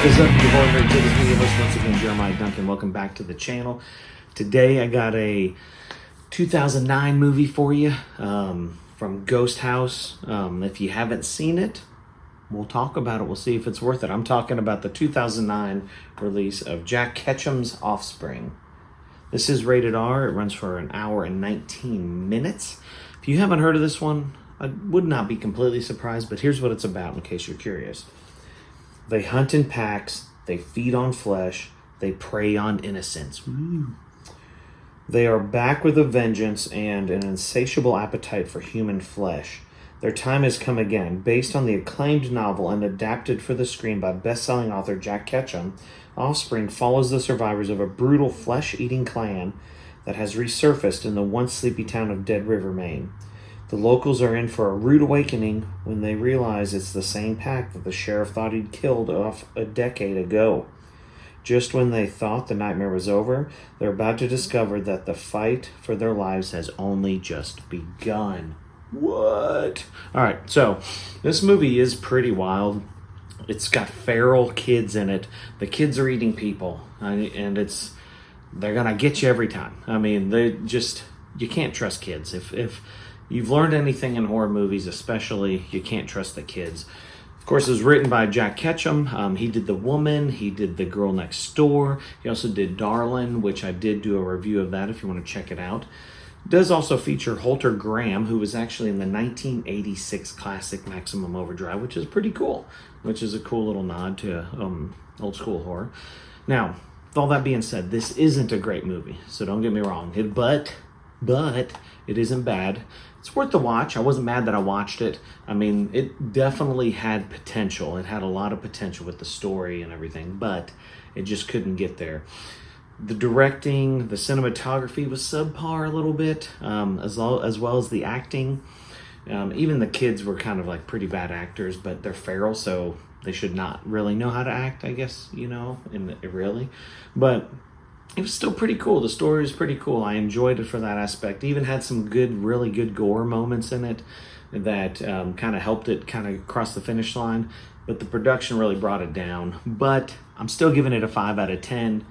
What is up, you horror nerds? It is me, your host, once again, Jeremiah Duncan. Welcome back to the channel. Today I got a 2009 movie for you from Ghost House. If you haven't seen it, we'll talk about it. We'll see if it's worth it. I'm talking about the 2009 release of Jack Ketchum's Offspring. This is rated R. It runs for an hour and 19 minutes. If you haven't heard of this one, I would not be completely surprised, but here's what it's about in case you're curious. They hunt in packs, they feed on flesh, they prey on innocence. Woo. They are back with a vengeance and an insatiable appetite for human flesh. Their time has come again. Based on the acclaimed novel and adapted for the screen by best-selling author Jack Ketchum, Offspring follows the survivors of a brutal flesh-eating clan that has resurfaced in the once sleepy town of Dead River, Maine. The locals are in for a rude awakening when they realize it's the same pack that the sheriff thought he'd killed off a decade ago. Just when they thought the nightmare was over, they're about to discover that the fight for their lives has only just begun. What? Alright, so this movie is pretty wild. It's got feral kids in it. The kids are eating people, and they're gonna get you every time. I mean, you can't trust kids. If you've learned anything in horror movies, especially, you can't trust the kids. Of course, it was written by Jack Ketchum. He did The Woman. He did The Girl Next Door. He also did Darlin', which I did do a review of that if you want to check it out. It does also feature Holter, who was actually in the 1986 classic Maximum Overdrive, which is pretty cool, which is a cool little nod to old school horror. Now, with all that being said, this isn't a great movie, so don't get me wrong. But it isn't bad. It's worth the watch. I wasn't mad that I watched it. I mean, it definitely had potential. It had a lot of potential with the story and everything, but it just couldn't get there. The directing, the cinematography was subpar a little bit, as well as the acting. Even the kids were kind of like pretty bad actors, but they're feral, so they should not really know how to act, I guess, really. But it was still pretty cool. The story was pretty cool. I enjoyed it for that aspect. It even had some really good gore moments in it that kind of helped it kind of cross the finish line. But the production really brought it down. But I'm still giving it a 5 out of 10.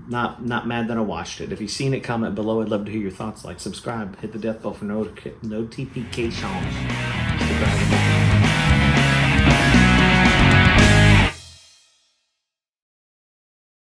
Not mad that I watched it. If you've seen it, comment below. I'd love to hear your thoughts. Like, subscribe, hit the death bell for notifications.